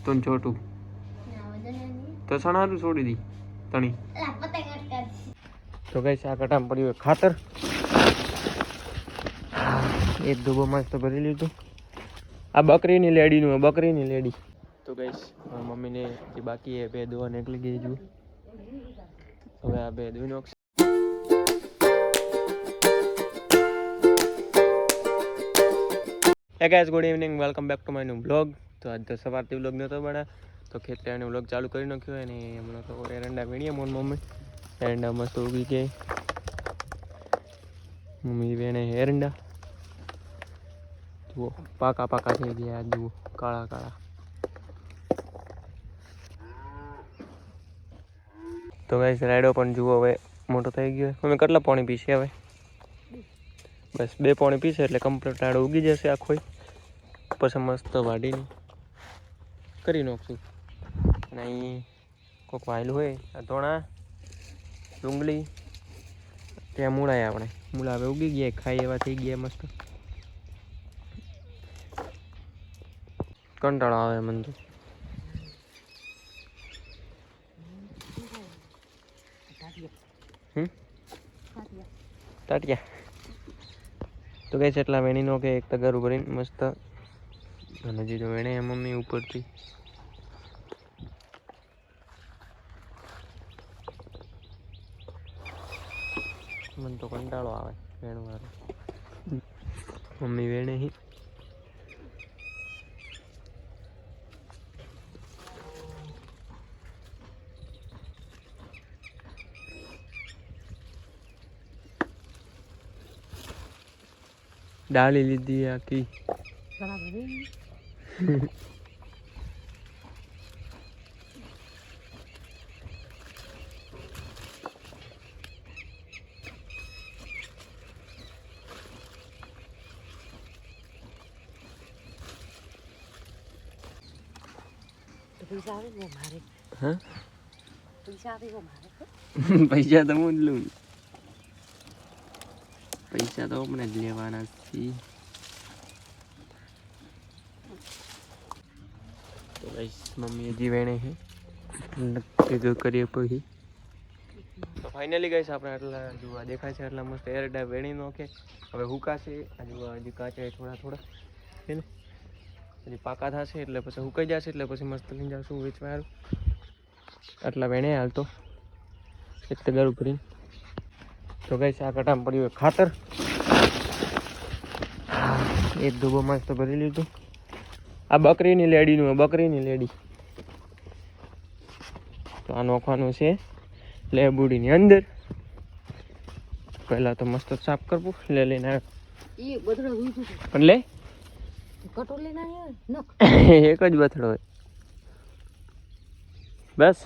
તો છોટું તો સણારું છોડી દી તણી તો ગઈ આ કટામ પડ્યું ખાતર એક ડૂબો મસ્ત ભરી લીધું આ બકરીની લેડી તો ગઈ મમ્મીને જે બાકી એ બે દોવા નીકળી ગઈ જો હવે આ બે દોઈ નાખશે Hey guys, good evening. Welcome back to my new vlog. તો આજ તો સવારથી વ્લોગ નતો બના તો ખેતરાનો વ્લોગ ચાલુ કરી નાખ્યો અને હમણાં તો એરંડા વીણીએ મોન મમ્મી એરંડા મસ્ત ઉગી ગઈ મમ્મી વેણે એરંડા જુઓ પાકા થઈ ગયા જુઓ કાળા તો ગાઈસ રાયડો પણ જુઓ હવે મોટો થઈ ગયો મમ્મી કેટલા પાણી પીશે હવે બસ 2 પાણી પીશે એટલે કમ્પ્લીટ રાયડો ઉગી જશે આખો પછી મસ્ત વાડીને કરી નાખશું અને અહીં કોઈક વાયેલું હોય આ ધોણા ડુંગળી ત્યાં મૂળાય આપણે મૂળા હવે ઉગી ગયા ખાઈ એવા થઈ ગયા મસ્ત કંટાળો આવે મને તો ટાટિયા તો કઈ છે એટલા વેણીનો કે એક તગારું ભરીને મસ્ત અને હજી તો વેણે મમ્મી ઉપરથી મને તો કંટાળો આવે વેણું વાળું મમ્મી વેણે હી ડાળી લીધી આખી પૈસા તો હું જ લઉં પૈસા તો આપણે જ લેવાના છીએ તો ગાઈસ મમ્મી હજી વેણે છે કીધું કરીએ પછી તો ફાઇનલી ગાઈસ આપણે આટલા જોવા દેખાય છે એટલા મસ્ત એરડા વેણી નાખે હવે હુકાશે હજી કાચા થોડા છે ને હજી પાકા થશે એટલે પછી હુકાઈ જશે એટલે પછી મસ્ત લઈને જશું વેચવા સારું આટલા વેણે હાલ તો એક તગારું ભરીને તો ગાઈસ આ કટામ પડ્યું ખાતર એક ડૂબો મસ્ત ભરી લીધું આ બકરીની લેડી તો આ નોખવાનું છે લેબુડીની અંદર પહેલા તો મસ્ત સાફ કરવું લઈને આવ્યો લે એક જ બથડો હોય બસ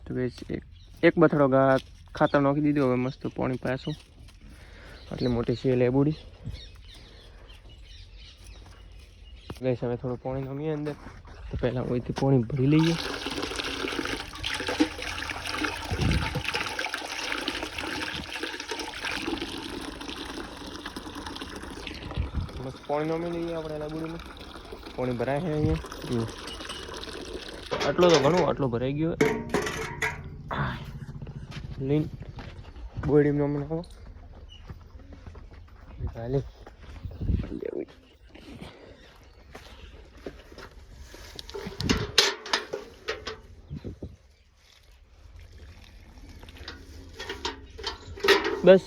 તો એક બથડો ખાતર નાખી દીધું હવે મસ્ત પાણી પાછું આટલી મોટી છે લેબુડી ગઈ હવે થોડું પાણી નામીએ અંદર તો પહેલાં ઓયથી પાણી ભરી લઈએ મસ્ત પાણી નામી લઈએ આપણે લેબુડીમાં પાણી ભરાય છે અહીંયા આટલો તો ઘણું આટલો ભરાઈ ગયો લીન બોડી નામી નાખો ચાલે બસ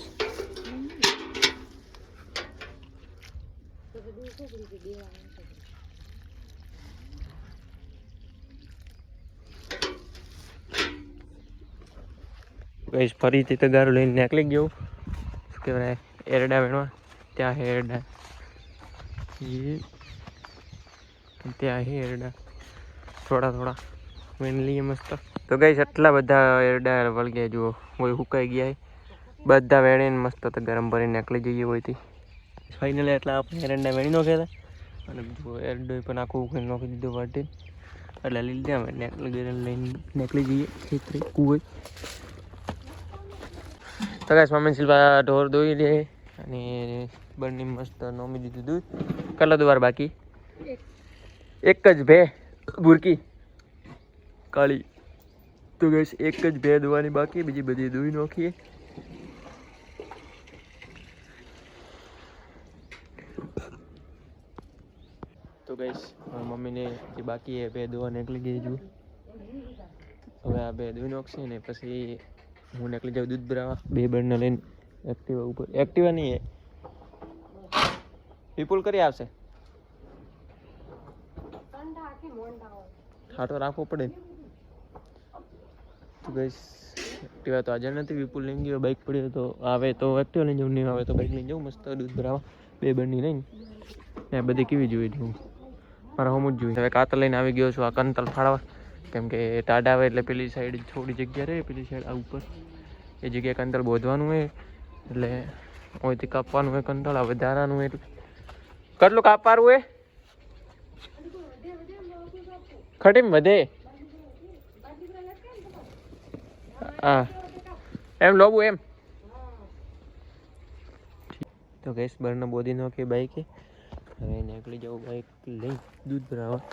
ગઈશ ફરીથી તગારું લઈને નીકળી ગયો શું કહેવાય એરડા વેણવા ત્યાં એરડા ત્યાં એરડા થોડા વેણ લઈએ મસ્ત તો ગઈશ એટલા બધા એરડા વળગ્યા જુઓ કોઈ સુકાઈ ગયા બધા વેણીને મસ્ત તો ગરમ ભરીને નીકળી જઈએ હોયથી ફાઇનલી એટલા આપણે એરંડા વેણી નાખ્યા હતા અને એરડો પણ આખું ઉખીને નાખી દીધું વાટી એટલે લીધે અમે લઈને નીકળી જઈએ ખેતરી કુવે તો ગાઈસ મમ્મી સિલ્વા ઢોર દોઈ લે અને બંને મસ્ત નોમી દીધું દૂધ કેટલા દુવાર બાકી એક જ ભે બુરકી કાળી. તો ગઈશ એક જ ભે દોવાની બાકી, બીજી બધી દોઈ નાખીએ. તો ગઈશ મમ્મીને જે બાકી એ ભે દોવા નીકળી ગઈ છું. હવે આ બે દોઈ નાખશે ને પછી હું નીકળી જાઉં દૂધ ભરાવા. બે બળને લઈને એક્ટિવા ઉપર. એક્ટિવા નહીં વિપુલ કરી આવશે. હા તો રાખવો પડે. તો ગઈશ એક્ટિવા તો આજે નથી, વિપુલ લઈને ગયો. બાઇક પડ્યો તો આવે તો એક્ટિવા લઈને જવું, નહીં આવે તો બાઇક લઈને જવું. મસ્ત દૂધ ભરાવા બે બળની લઈને. ને બધી કેવી જોઈ છું મારે હમ જ જોઈ. હવે કાતર લઈને આવી ગયો છું આ કંતલ ફાળવા, કેમ કે ટાઢ આવે એટલે પેલી સાઈડ થોડી જગ્યા રહે, પેલી સાઈડ આ ઉપર એ જગ્યાએ કંતલ બોધવાનું હોય, એટલે અહીંથી કાપવાનું હોય કંતલ. હવે વધારાનું એટલે કેટલું કાપવાનું હોય ખટીમ વધે. હા એમ લોબું એમ. તો ગેસ બરને બોધી નાખી બાઈકે. હવે નીકળી જાઉં બાઈક લઈ દૂધ ભરાવા.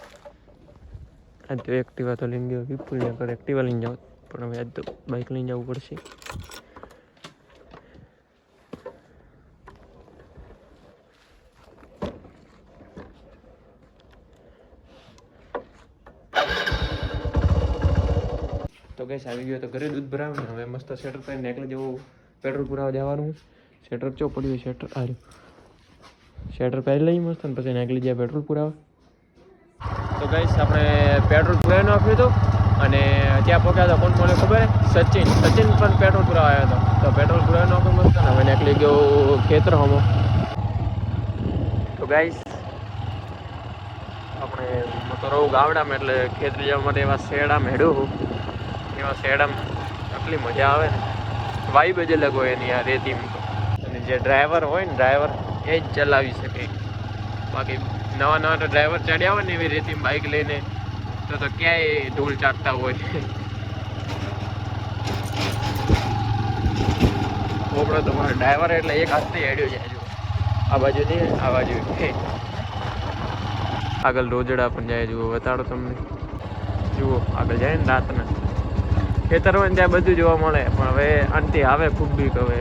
આજ તો એક્ટિવા તો લઈને ગયો વિપુલ ને પર એક્ટિવા લઈને જાઉં, પણ હવે આજ તો બાઇક લઈને જવું પડશે. તો ગેસ આવી ગયો તો ઘરે દૂધ ભરાવું. હવે મસ્ત શેટર પહેરીને નીકળી જવું પેટ્રોલ પુરાવા જવાનું. શેટર ચો પડ્યું શેટર આર્યું. શેટર પહેરી લઈ મસ્ત ને પછી નીકળી જાય પેટ્રોલ પુરાવા. તો ગઈશ આપણે પેટ્રોલ પુરાવી નાખ્યું હતું અને ત્યાં પહોંચ્યા હતા. કોણ મળે ખબર સચિન પણ પેટ્રોલ પુરાવા આવ્યો હતો. તો પેટ્રોલ પુરાવી નાખ્યું મસ્ત ને હવે નીકળી ગયો ખેતર હમો. તો ગાઈસ આપણે તો રહું ગામડામાં, એટલે ખેતર જવા માટે એવા શેડા મેળવું. એવા શેડામાં આટલી મજા આવે ને, વાઈબ જ અલગ હોય એની આ રેતીમાં. અને જે ડ્રાઈવર હોય ને ડ્રાઈવર એ જ ચલાવી શકે. બાકી નવા નવા તો ડ્રાઈવર ચડ્યા હોય ને એવી રેતી બાઇક લઈને તો ક્યાંય ધૂળ ચાટતા હોય. આપણો તો મારો ડ્રાઈવર એટલે એક હાથથી હેડ્યો જાય. જો આ બાજુ નહીં, આ બાજુ આગળ રોજડા પણ જાય. જુઓ બતાડો તમને. જુઓ આગળ જાય ને રાતના ખેતર હોય ને ત્યાં બધું જોવા મળે. પણ હવે અંતે આવે ખૂબ બીક. હવે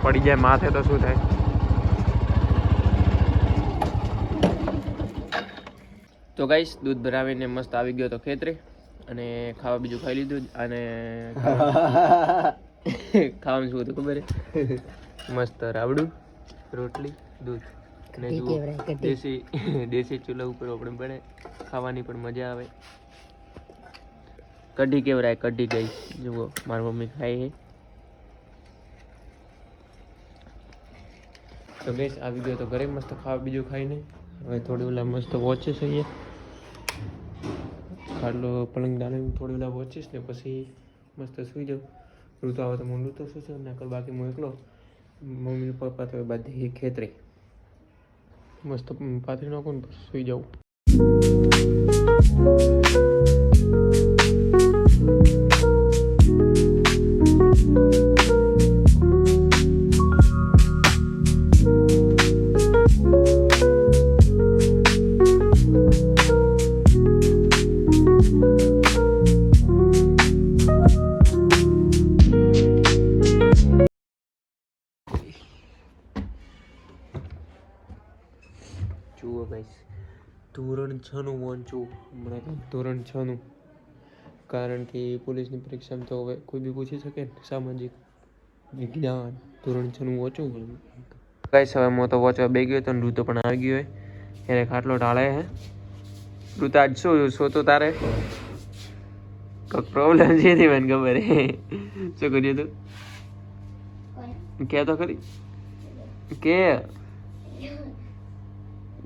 પડી જાય માથે તો શું થાય. તો ગાઈસ દૂધ ભરાવીને મસ્ત આવી ગયો તો ખેતરે અને ખાવા બીજું ખાઈ લીધું. અને ખાવાનું શું હતું ખબર મસ્ત રાબડું રોટલી દૂધ અને દેશી ચૂલા ઉપર આપણે બને. ખાવાની પણ મજા આવે. કઢી કેવરાય કઢી ગઈ. જુઓ મારી મમ્મી ખાઈ છે. તો ગેસ આવી ગયો તો ઘરે મસ્ત ખાવા બીજું ખાઈને. હવે થોડી ઓલા મસ્ત વોચીસ અહીંયા ખાટલો પલંગ ડાલે થોડી ઓલા વોચીસ ને પછી મસ્ત સુઈ જાઉં. ઋતુ આવે તો હું ઋતુ શું છે નકર બાકી હું એકલો. મમ્મી પપ્પા તો બધી ખેતરે મસ્ત પાથરી નાખું ને પછી સુઈ જાઉં. જુઓ ગાઈસ ધોરણ 6 નું વાંચું હમણાં. ધોરણ 6 નું, કારણ કે પોલીસની પરીક્ષામાં તો હવે કોઈ બી પૂછી શકે ને. સામાજિક વિજ્ઞાન ધોરણ 6 નું વાંચું. ગાઈસ હવે હું તો વાંચવા બે ગયો તો ઋતુ પણ આવી ગયો હોય એને ખાટલો ઢાળે હે. ઋતુ આજ શું તો તારે કોઈક પ્રોબ્લેમ છે મને ખબર હે. શું કર્યું તું કે તો ખરી કે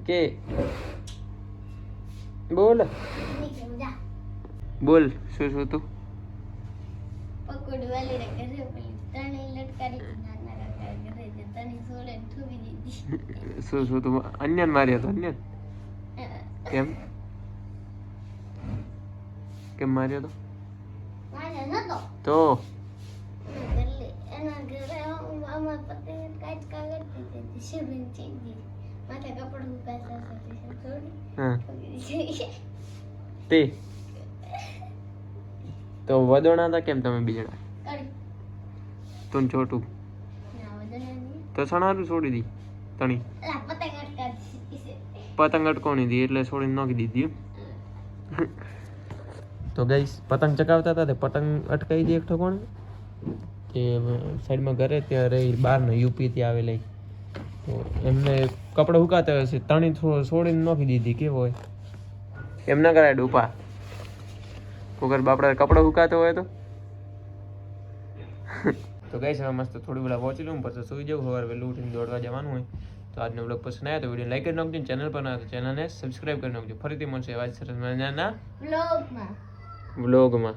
કે બોલ બોલ શું શું તું શું શું તું અન્યન માર્યો હતો. અન્યન કેમ કેમ માર્યો તો માથે કપડ મુકાતા થોડી હા થોડી તે તો વદોણા હતા કેમ તમે બીજડા કરી તું છોટું ના વદનાની તો સણારું છોડી દી તણી લા પતંગ અટકાતી છે પતંગ અટકોની દી એટલે છોડીને નાખી દીધી એમ. તો ગઈસ પતંગ ચકાવતા હતા તે પતંગ અટકાવી દી એકઠો કોણ કે સાઈડમાં ઘરે ત્યાં રહી બહારનો યુપીથી આવેલી તો એમને કપડાં હુકાતા હશે તણી છોડીને નાખી દીધી કેવો હોય એમ ના કરાય ડૂપા વગર બાપડા કપડાં હુકાતો હોય તો ગઈશ હવે મસ્ત થોડી પેલા પહોંચી લઉં પછી સુઈ જવું સવારે વહેલું ઉઠીને દોડવા જવાનું હોય તો આજનો બ્લોગ પસંદ આવ્યો તો વિડીયો લાઈક કરી નાખજો ચેનલ પર ના તો ચેનલને સબસ્ક્રાઈબ કરી નાખજો ફરીથી મળશે એવા જ સરસ મજાના વ્લોગમાં વ્લોગમાં